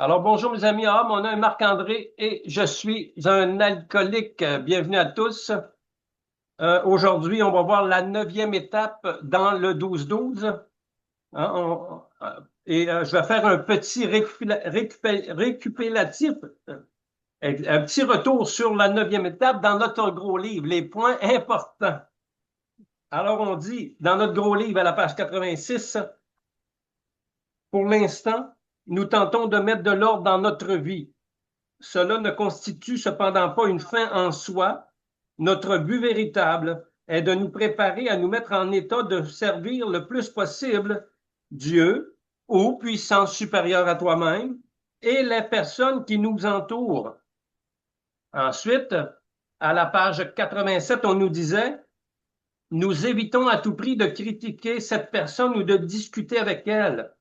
Alors, bonjour mes amis. Mon nom est Marc-André et je suis un alcoolique. Bienvenue à tous. Aujourd'hui, on va voir la 9e étape dans le 12-12. Hein, je vais faire un petit récupératif, un petit retour sur la 9e étape dans notre gros livre, les points importants. Alors, on dit dans notre gros livre à la page 86, pour l'instant, nous tentons de mettre de l'ordre dans notre vie. Cela ne constitue cependant pas une fin en soi. Notre but véritable est de nous préparer à nous mettre en état de servir le plus possible Dieu ou puissance supérieure à toi-même et les personnes qui nous entourent. Ensuite, à la page 87, on nous disait, nous évitons à tout prix de critiquer cette personne ou de discuter avec elle.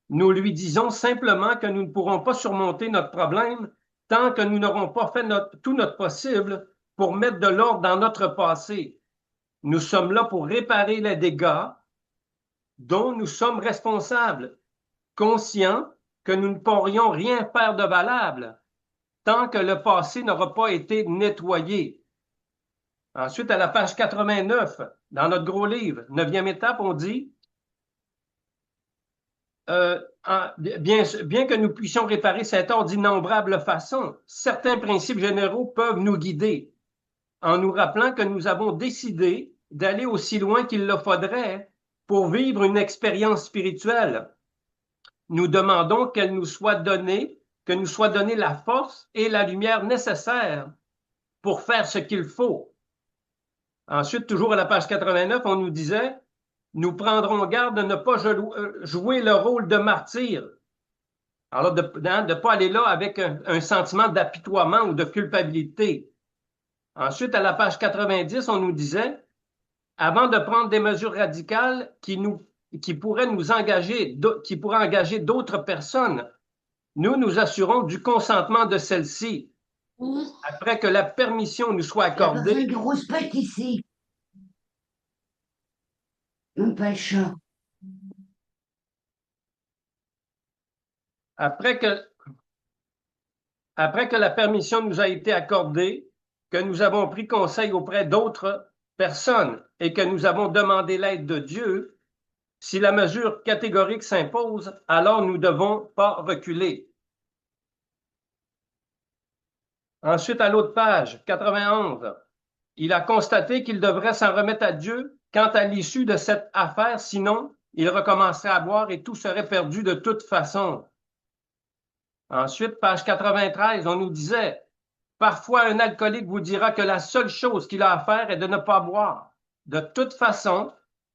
Nous lui disons simplement que nous ne pourrons pas surmonter notre problème tant que nous n'aurons pas fait tout notre possible pour mettre de l'ordre dans notre passé. Nous sommes là pour réparer les dégâts dont nous sommes responsables, conscients que nous ne pourrions rien faire de valable tant que le passé n'aura pas été nettoyé. Ensuite, à la page 89, dans notre gros livre, 9e étape, on dit bien que nous puissions réparer cet ordre d'innombrables façons, certains principes généraux peuvent nous guider en nous rappelant que nous avons décidé d'aller aussi loin qu'il le faudrait pour vivre une expérience spirituelle. Nous demandons que nous soit donnée la force et la lumière nécessaires pour faire ce qu'il faut. Ensuite, toujours à la page 89, on nous disait nous prendrons garde de ne pas jouer le rôle de martyr. Alors, de ne pas aller là avec un sentiment d'apitoiement ou de culpabilité. Ensuite, à la page 90, on nous disait, avant de prendre des mesures radicales qui pourraient engager d'autres personnes, nous nous assurons du consentement de celles-ci. Après que la permission nous soit Il y a personne accordée, qui rouspète ici. Non, pas le chat. après que Après que la permission nous a été accordée, que nous avons pris conseil auprès d'autres personnes et que nous avons demandé l'aide de Dieu, si la mesure catégorique s'impose, alors nous ne devons pas reculer. Ensuite, à l'autre page, 91, il a constaté qu'il devrait s'en remettre à Dieu quant à l'issue de cette affaire, sinon il recommencerait à boire et tout serait perdu de toute façon. Ensuite, page 93, on nous disait, parfois un alcoolique vous dira que la seule chose qu'il a à faire est de ne pas boire. De toute façon,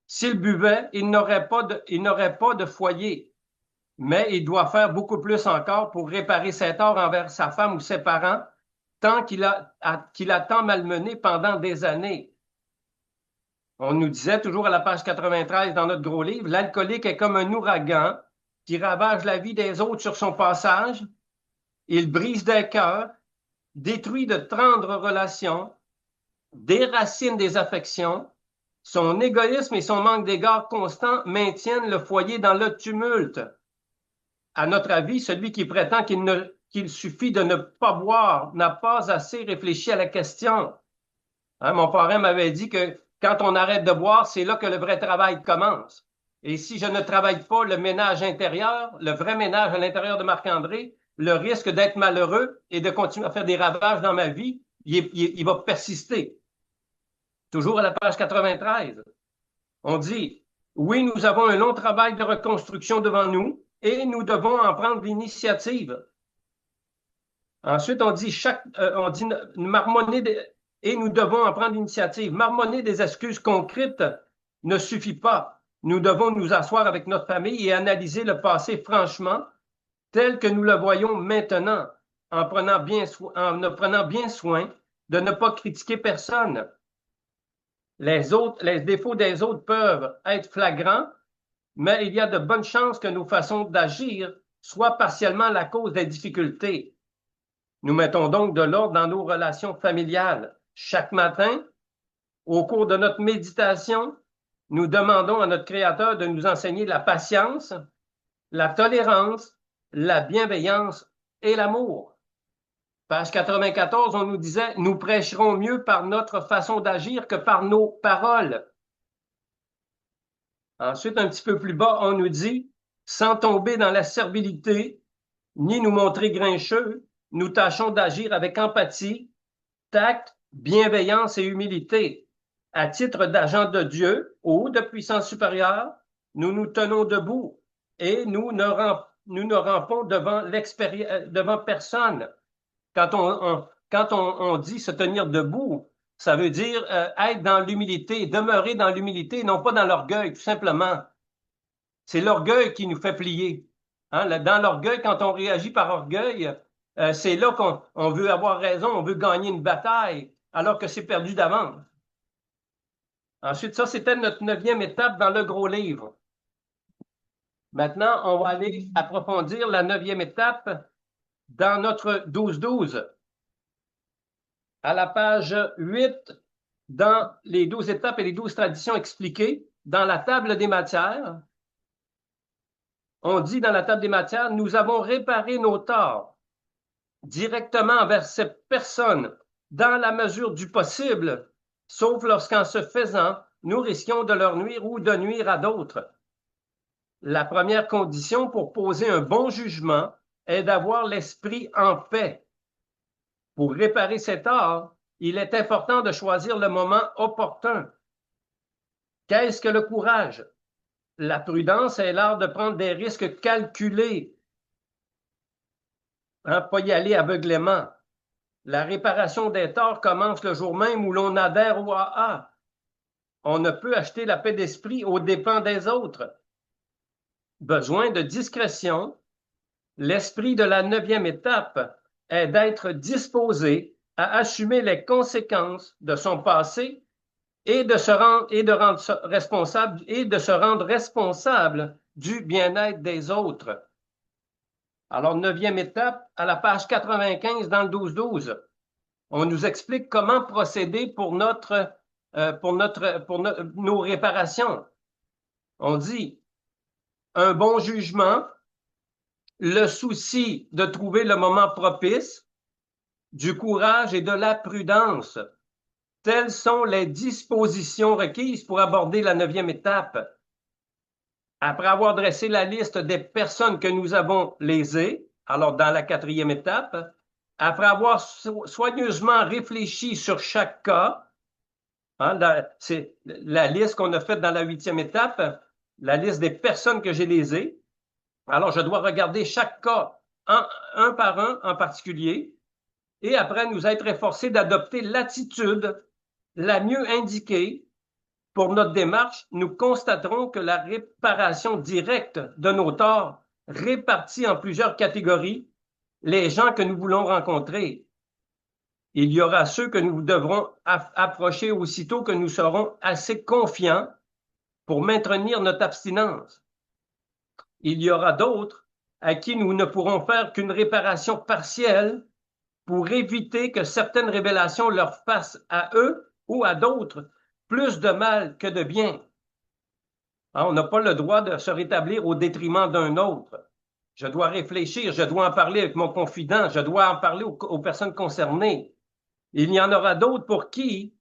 s'il buvait, il n'aurait pas de foyer. Mais il doit faire beaucoup plus encore pour réparer ses torts envers sa femme ou ses parents, tant qu'il a tant malmené pendant des années. On nous disait toujours à la page 93 dans notre gros livre, l'alcoolique est comme un ouragan qui ravage la vie des autres sur son passage. Il brise des cœurs, détruit de tendres relations, déracine des affections. Son égoïsme et son manque d'égard constant maintiennent le foyer dans le tumulte. À notre avis, celui qui prétend qu'il suffit de ne pas boire n'a pas assez réfléchi à la question. Hein, mon parrain m'avait dit que quand on arrête de boire, c'est là que le vrai travail commence. Et si je ne travaille pas le ménage intérieur, le vrai ménage à l'intérieur de Marc-André, le risque d'être malheureux et de continuer à faire des ravages dans ma vie, il va persister. Toujours à la page 93, on dit, oui, nous avons un long travail de reconstruction devant nous et nous devons en prendre l'initiative. Ensuite, on dit marmonner et nous devons en prendre l'initiative. Marmonner des excuses concrètes ne suffit pas. Nous devons nous asseoir avec notre famille et analyser le passé franchement, tel que nous le voyons maintenant, en ne prenant bien soin de ne pas critiquer personne. Les défauts des autres peuvent être flagrants, mais il y a de bonnes chances que nos façons d'agir soient partiellement la cause des difficultés. Nous mettons donc de l'ordre dans nos relations familiales. Chaque matin, au cours de notre méditation, nous demandons à notre Créateur de nous enseigner la patience, la tolérance la bienveillance et l'amour. Page 94, on nous disait, nous prêcherons mieux par notre façon d'agir que par nos paroles. Ensuite, un petit peu plus bas, on nous dit, sans tomber dans la servilité, ni nous montrer grincheux, nous tâchons d'agir avec empathie, tact, bienveillance et humilité. À titre d'agents de Dieu ou de puissance supérieure, nous nous tenons debout et nous ne rampons devant personne. Quand on dit se tenir debout, ça veut dire être dans l'humilité, demeurer dans l'humilité, non pas dans l'orgueil, tout simplement. C'est l'orgueil qui nous fait plier. Hein? Dans l'orgueil, quand on réagit par orgueil, c'est là qu'on veut avoir raison, on veut gagner une bataille, alors que c'est perdu d'avance. Ensuite, ça, c'était notre 9e étape dans le gros livre. Maintenant, on va aller approfondir la 9e étape dans notre 12-12. À la page 8, dans les 12 étapes et les 12 traditions expliquées, dans la table des matières, on dit dans la table des matières, nous avons réparé nos torts directement envers cette personne dans la mesure du possible, sauf lorsqu'en ce faisant, nous risquions de leur nuire ou de nuire à d'autres. La première condition pour poser un bon jugement est d'avoir l'esprit en paix. Pour réparer ces torts, il est important de choisir le moment opportun. Qu'est-ce que le courage? La prudence est l'art de prendre des risques calculés, pas y aller aveuglément. La réparation des torts commence le jour même où l'on adhère au AA. On ne peut acheter la paix d'esprit aux dépens des autres. Besoin de discrétion. L'esprit de la 9e étape est d'être disposé à assumer les conséquences de son passé et de se rendre responsable du bien-être des autres. Alors, 9e étape, à la page 95 dans le 12-12, on nous explique comment procéder pour nos réparations. On dit un bon jugement, le souci de trouver le moment propice, du courage et de la prudence. Telles sont les dispositions requises pour aborder la 9e étape. Après avoir dressé la liste des personnes que nous avons lésées, alors dans la 4e étape, après avoir soigneusement réfléchi sur chaque cas, c'est la liste qu'on a faite dans la 8e étape, la liste des personnes que j'ai lésées. Alors, je dois regarder chaque cas un par un en particulier et après nous être efforcés d'adopter l'attitude la mieux indiquée pour notre démarche. Nous constaterons que la réparation directe de nos torts répartit en plusieurs catégories les gens que nous voulons rencontrer. Il y aura ceux que nous devrons approcher aussitôt que nous serons assez confiants pour maintenir notre abstinence. Il y aura d'autres à qui nous ne pourrons faire qu'une réparation partielle pour éviter que certaines révélations leur fassent à eux ou à d'autres plus de mal que de bien. On n'a pas le droit de se rétablir au détriment d'un autre. Je dois réfléchir, je dois en parler avec mon confident, je dois en parler aux personnes concernées. Il y en aura d'autres pour qui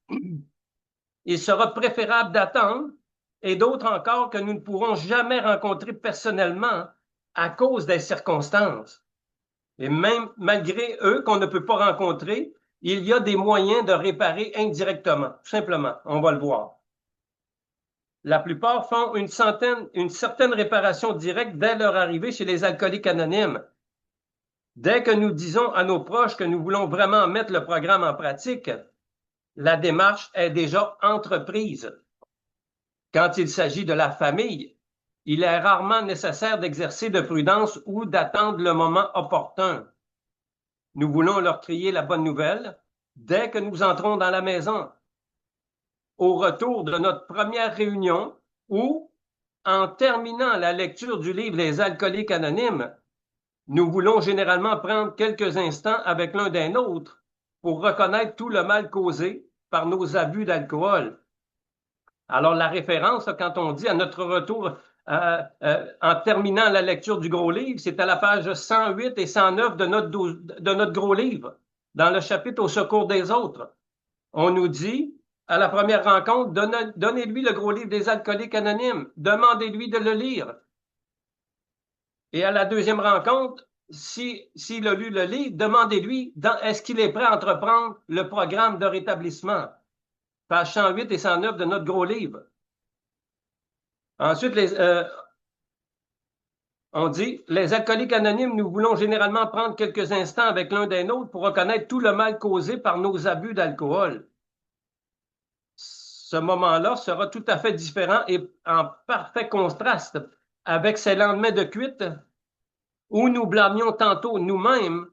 il sera préférable d'attendre et d'autres encore que nous ne pourrons jamais rencontrer personnellement à cause des circonstances. Et même malgré eux qu'on ne peut pas rencontrer, il y a des moyens de réparer indirectement, tout simplement, on va le voir. La plupart font une certaine réparation directe dès leur arrivée chez les alcooliques anonymes. Dès que nous disons à nos proches que nous voulons vraiment mettre le programme en pratique, la démarche est déjà entreprise. Quand il s'agit de la famille, il est rarement nécessaire d'exercer de prudence ou d'attendre le moment opportun. Nous voulons leur crier la bonne nouvelle dès que nous entrons dans la maison, au retour de notre première réunion ou en terminant la lecture du livre Les alcooliques anonymes. Nous voulons généralement prendre quelques instants avec l'un des nôtres pour reconnaître tout le mal causé par nos abus d'alcool. Alors, la référence, quand on dit à notre retour en terminant la lecture du gros livre, c'est à la page 108 et 109 de notre gros livre, dans le chapitre au secours des autres. On nous dit, à la première rencontre, donnez-lui le gros livre des alcooliques anonymes, demandez-lui de le lire. Et à la deuxième rencontre, s'il a lu le livre, demandez-lui, est-ce qu'il est prêt à entreprendre le programme de rétablissement? Page 108 et 109 de notre gros livre. Ensuite, on dit, les alcooliques anonymes, nous voulons généralement prendre quelques instants avec l'un des nôtres pour reconnaître tout le mal causé par nos abus d'alcool. Ce moment-là sera tout à fait différent et en parfait contraste avec ces lendemains de cuite où nous blâmions tantôt nous-mêmes,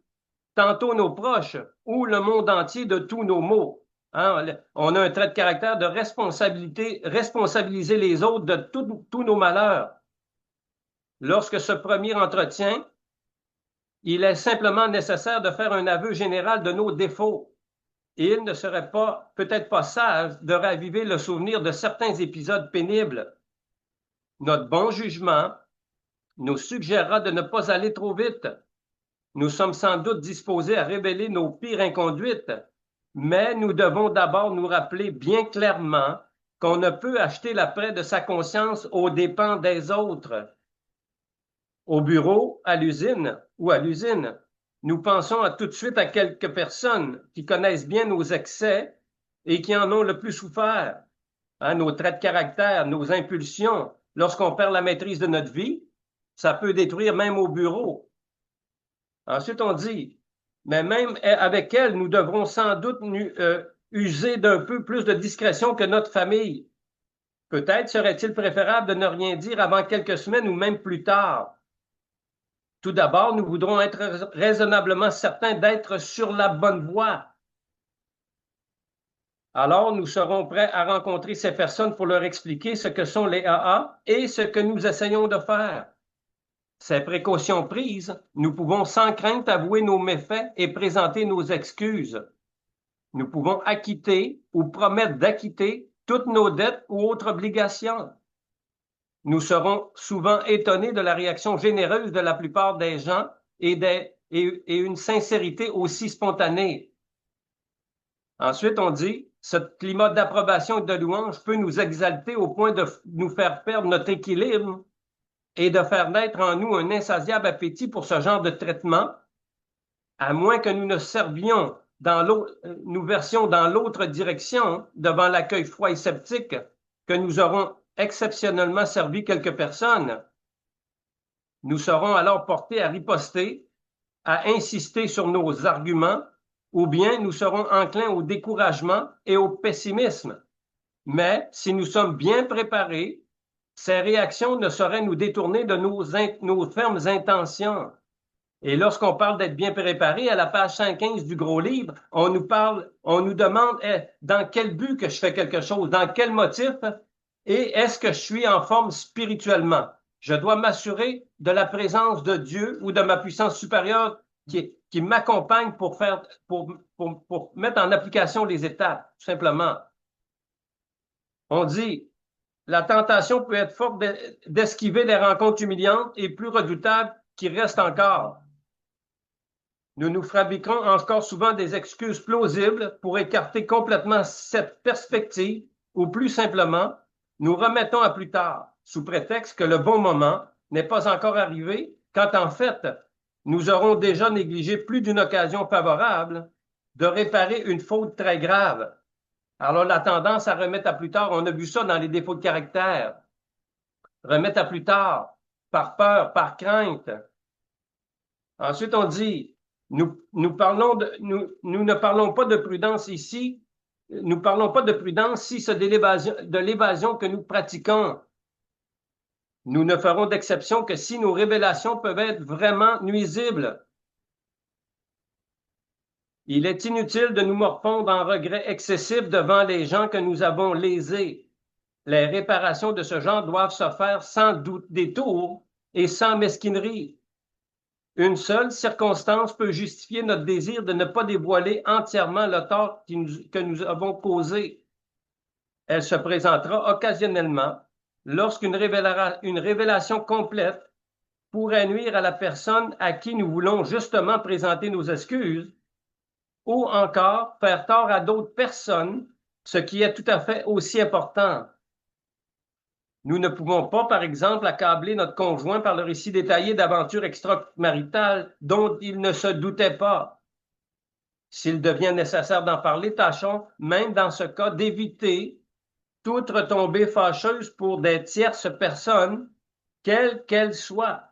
tantôt nos proches, ou le monde entier de tous nos maux. Hein? On a un trait de caractère de responsabilité, responsabiliser les autres de tous nos malheurs. Lorsque ce premier entretien, il est simplement nécessaire de faire un aveu général de nos défauts. Et il ne serait peut-être pas sage de raviver le souvenir de certains épisodes pénibles. Notre bon jugement nous suggérera de ne pas aller trop vite. Nous sommes sans doute disposés à révéler nos pires inconduites, mais nous devons d'abord nous rappeler bien clairement qu'on ne peut acheter la paix de sa conscience aux dépens des autres. Au bureau, à l'usine ou à l'usine, nous pensons tout de suite à quelques personnes qui connaissent bien nos excès et qui en ont le plus souffert. Hein, nos traits de caractère, nos impulsions. Lorsqu'on perd la maîtrise de notre vie, ça peut détruire même au bureau. Ensuite, on dit, mais même avec elle, nous devrons sans doute user d'un peu plus de discrétion que notre famille. Peut-être serait-il préférable de ne rien dire avant quelques semaines ou même plus tard. Tout d'abord, nous voudrons être raisonnablement certains d'être sur la bonne voie. Alors, nous serons prêts à rencontrer ces personnes pour leur expliquer ce que sont les AA et ce que nous essayons de faire. Ces précautions prises, nous pouvons sans crainte avouer nos méfaits et présenter nos excuses. Nous pouvons acquitter ou promettre d'acquitter toutes nos dettes ou autres obligations. Nous serons souvent étonnés de la réaction généreuse de la plupart des gens et une sincérité aussi spontanée. Ensuite, on dit, ce climat d'approbation et de louange peut nous exalter au point de nous faire perdre notre équilibre et de faire naître en nous un insatiable appétit pour ce genre de traitement, à moins que nous ne servions nous versions dans l'autre direction devant l'accueil froid et sceptique que nous aurons exceptionnellement servi quelques personnes. Nous serons alors portés à riposter, à insister sur nos arguments, ou bien nous serons enclins au découragement et au pessimisme. Mais si nous sommes bien préparés, ces réactions ne sauraient nous détourner de nos fermes intentions. Et lorsqu'on parle d'être bien préparé, à la page 115 du gros livre, on nous demande dans quel but que je fais quelque chose, dans quel motif, et est-ce que je suis en forme spirituellement? Je dois m'assurer de la présence de Dieu ou de ma puissance supérieure qui m'accompagne pour mettre en application les étapes, tout simplement. On dit, la tentation peut être forte d'esquiver les rencontres humiliantes et plus redoutables qui restent encore. Nous nous fabriquons encore souvent des excuses plausibles pour écarter complètement cette perspective ou plus simplement, nous remettons à plus tard sous prétexte que le bon moment n'est pas encore arrivé quand en fait, nous aurons déjà négligé plus d'une occasion favorable de réparer une faute très grave. Alors, la tendance à remettre à plus tard, on a vu ça dans les défauts de caractère. Remettre à plus tard, par peur, par crainte. Ensuite, on dit, nous ne parlons pas de prudence ici. Nous ne parlons pas de prudence si c'est de l'évasion que nous pratiquons. Nous ne ferons d'exception que si nos révélations peuvent être vraiment nuisibles. Il est inutile de nous morfondre en regrets excessifs devant les gens que nous avons lésés. Les réparations de ce genre doivent se faire sans doute détour et sans mesquinerie. Une seule circonstance peut justifier notre désir de ne pas dévoiler entièrement le tort que nous avons causé. Elle se présentera occasionnellement lorsqu'une une révélation complète pourrait nuire à la personne à qui nous voulons justement présenter nos excuses, ou encore faire tort à d'autres personnes, ce qui est tout à fait aussi important. Nous ne pouvons pas, par exemple, accabler notre conjoint par le récit détaillé d'aventures extramaritales dont il ne se doutait pas. S'il devient nécessaire d'en parler, tâchons, même dans ce cas, d'éviter toute retombée fâcheuse pour des tierces personnes, quelles qu'elles soient.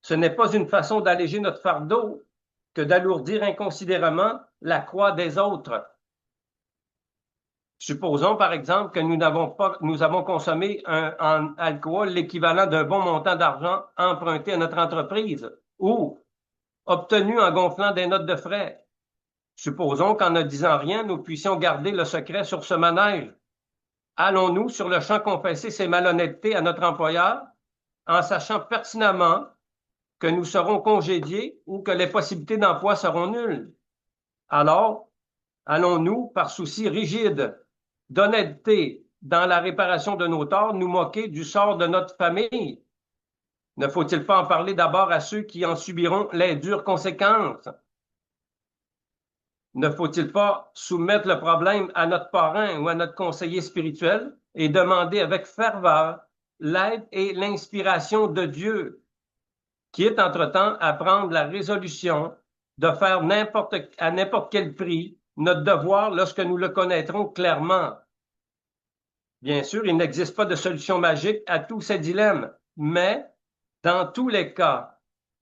Ce n'est pas une façon d'alléger notre fardeau que d'alourdir inconsidérément la croix des autres. Supposons, par exemple, que nous avons consommé en alcool l'équivalent d'un bon montant d'argent emprunté à notre entreprise ou obtenu en gonflant des notes de frais. Supposons qu'en ne disant rien, nous puissions garder le secret sur ce manège. Allons-nous sur le champ confesser ces malhonnêtetés à notre employeur en sachant pertinemment que nous serons congédiés ou que les possibilités d'emploi seront nulles? Alors, allons-nous, par souci rigide d'honnêteté dans la réparation de nos torts, nous moquer du sort de notre famille? Ne faut-il pas en parler d'abord à ceux qui en subiront les dures conséquences? Ne faut-il pas soumettre le problème à notre parrain ou à notre conseiller spirituel et demander avec ferveur l'aide et l'inspiration de Dieu, qui est entre-temps à prendre la résolution de faire à n'importe quel prix notre devoir lorsque nous le connaîtrons clairement? Bien sûr, il n'existe pas de solution magique à tous ces dilemmes, mais dans tous les cas,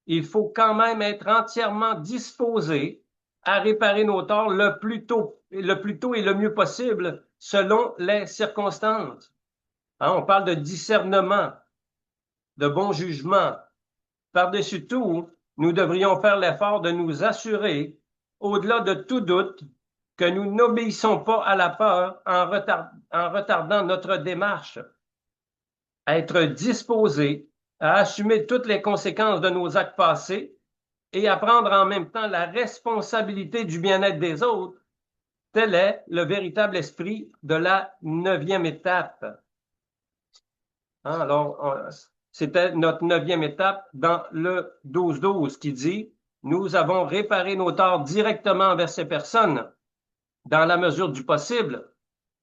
il faut quand même être entièrement disposé à réparer nos torts le plus tôt et le mieux possible selon les circonstances. Hein, on parle de discernement, de bon jugement. Par-dessus tout, nous devrions faire l'effort de nous assurer, au-delà de tout doute, que nous n'obéissons pas à la peur en retardant notre démarche. Être disposé à assumer toutes les conséquences de nos actes passés et à prendre en même temps la responsabilité du bien-être des autres, tel est le véritable esprit de la 9e étape. Hein, alors, c'était notre 9e étape dans le 12-12 qui dit « Nous avons réparé nos torts directement envers ces personnes dans la mesure du possible,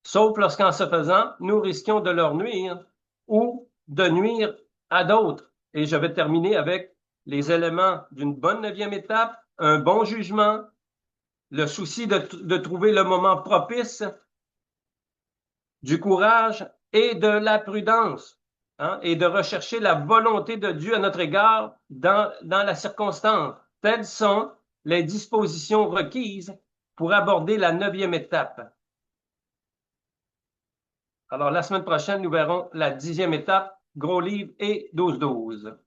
sauf lorsqu'en se faisant, nous risquions de leur nuire ou de nuire à d'autres. » Et je vais terminer avec les éléments d'une bonne 9e étape, un bon jugement, le souci de trouver le moment propice, du courage et de la prudence, hein, et de rechercher la volonté de Dieu à notre égard dans la circonstance. Telles sont les dispositions requises pour aborder la 9e étape. Alors, la semaine prochaine, nous verrons la 10e étape, gros livre et 12-12.